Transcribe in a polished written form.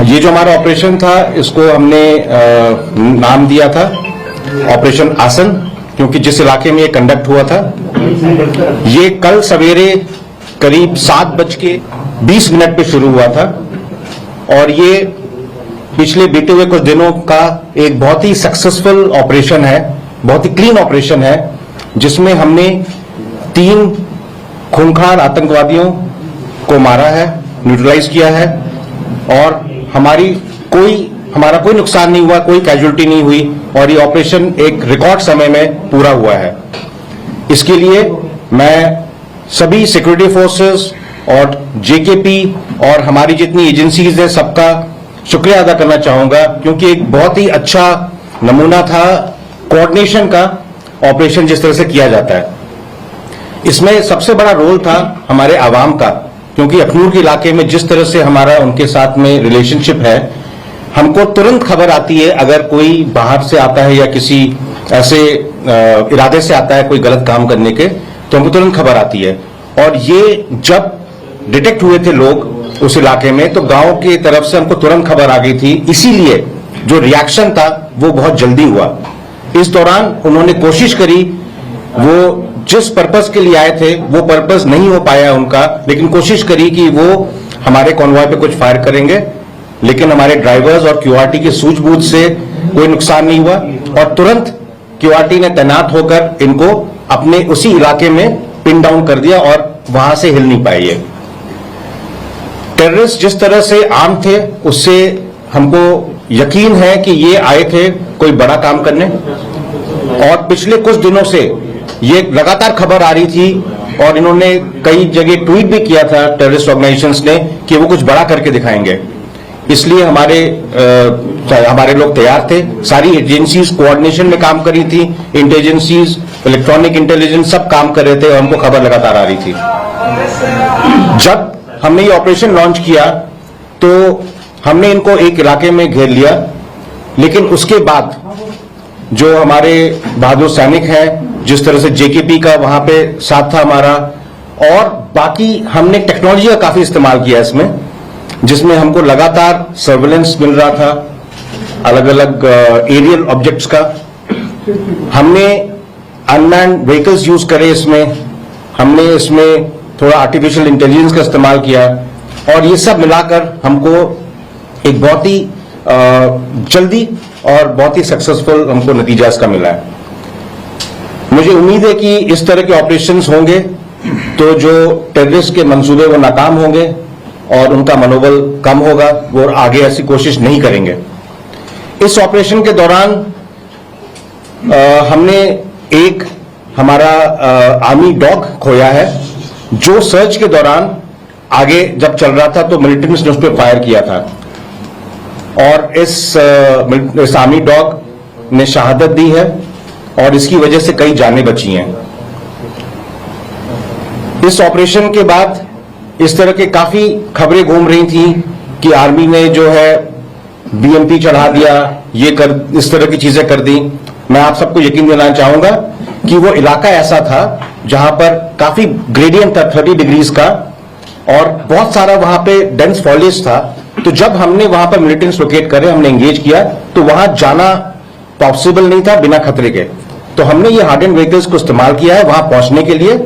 ये जो हमारा ऑपरेशन था इसको हमने नाम दिया था ऑपरेशन आसन, क्योंकि जिस इलाके में ये कंडक्ट हुआ था ये कल सवेरे करीब 7:20 पे शुरू हुआ था और ये पिछले बीते हुए कुछ दिनों का एक बहुत ही सक्सेसफुल ऑपरेशन है, बहुत ही क्लीन ऑपरेशन है, जिसमें हमने 3 खूंखार आतंकवादियों को मारा है, न्यूट्रलाइज किया है और हमारा कोई नुकसान नहीं हुआ, कोई कैजुअल्टी नहीं हुई और ये ऑपरेशन एक रिकॉर्ड समय में पूरा हुआ है। इसके लिए मैं सभी सिक्योरिटी फोर्सेस और जेकेपी और हमारी जितनी एजेंसीज हैं सबका शुक्रिया अदा करना चाहूंगा, क्योंकि एक बहुत ही अच्छा नमूना था कोऑर्डिनेशन का ऑपरेशन जिस तरह से किया जाता है। इसमें सबसे बड़ा रोल था हमारे आवाम का, क्योंकि अखनूर के इलाके में जिस तरह से हमारा उनके साथ में रिलेशनशिप है, हमको तुरंत खबर आती है अगर कोई बाहर से आता है या किसी ऐसे इरादे से आता है कोई गलत काम करने के, तो हमको तुरंत खबर आती है। और ये जब डिटेक्ट हुए थे लोग उस इलाके में तो गांव की तरफ से हमको तुरंत खबर आ गई थी, इसीलिए जो रिएक्शन था वो बहुत जल्दी हुआ। इस दौरान उन्होंने कोशिश करी, वो जिस पर्पस के लिए आए थे वो पर्पस नहीं हो पाया उनका, लेकिन कोशिश करी कि वो हमारे कॉन्वॉय पे कुछ फायर करेंगे, लेकिन हमारे ड्राइवर्स और क्यूआरटी की सूझबूझ से कोई नुकसान नहीं हुआ और तुरंत क्यूआरटी ने तैनात होकर इनको अपने उसी इलाके में पिन डाउन कर दिया और वहां से हिल नहीं पाए। ये टेररिस्ट जिस तरह से आर्म थे उससे हमको यकीन है कि ये आए थे कोई बड़ा काम करने, और पिछले कुछ दिनों से ये लगातार खबर आ रही थी और इन्होंने कई जगह ट्वीट भी किया था टेररिस्ट ऑर्गेनाइजेशंस ने कि वो कुछ बड़ा करके दिखाएंगे। इसलिए हमारे लोग तैयार थे, सारी एजेंसीज कोऑर्डिनेशन में काम कर रही थी, इंटेलिजेंसीज, इलेक्ट्रॉनिक इंटेलिजेंस सब काम कर रहे थे और हमको खबर लगातार आ रही थी। जब हमने ये ऑपरेशन लॉन्च किया तो हमने इनको एक इलाके में घेर लिया, लेकिन उसके बाद जो हमारे बहादुर सैनिक हैं, जिस तरह से जेकेपी का वहां पे साथ था हमारा, और बाकी हमने टेक्नोलॉजी का काफी इस्तेमाल किया इसमें, जिसमें हमको लगातार सर्वेलेंस मिल रहा था अलग अलग एरियल ऑब्जेक्ट्स का। हमने अनमैन्ड व्हीकल्स यूज करे इसमें, हमने इसमें थोड़ा आर्टिफिशियल इंटेलिजेंस का इस्तेमाल किया और ये सब मिलाकर हमको एक बहुत ही जल्दी और बहुत ही सक्सेसफुल हमको नतीजा इसका मिला है। मुझे उम्मीद है कि इस तरह के ऑपरेशंस होंगे तो जो टेररिस्ट के मंसूबे वो नाकाम होंगे और उनका मनोबल कम होगा, वो आगे ऐसी कोशिश नहीं करेंगे। इस ऑपरेशन के दौरान हमने एक हमारा आर्मी डॉग खोया है, जो सर्च के दौरान आगे जब चल रहा था तो मिलिटेंट्स ने उस पर फायर किया था और इस आर्मी डॉग ने शहादत दी है और इसकी वजह से कई जानें बची हैं। इस ऑपरेशन के बाद इस तरह के काफी खबरें घूम रही थी कि आर्मी ने जो है बीएमपी चढ़ा दिया, इस तरह की चीजें कर दी। मैं आप सबको यकीन दिलाना चाहूंगा कि वो इलाका ऐसा था जहां पर काफी ग्रेडियंट था 30 डिग्रीज का और बहुत सारा वहां पे डेंस फॉलेज था। तो जब हमने वहां पर मिलिटेंट्स लोकेट करे, हमने एंगेज किया तो वहां जाना पॉसिबल नहीं था बिना खतरे के, तो हमने ये हार्ड एंड व्हीकल्स को इस्तेमाल किया है वहां पहुंचने के लिए।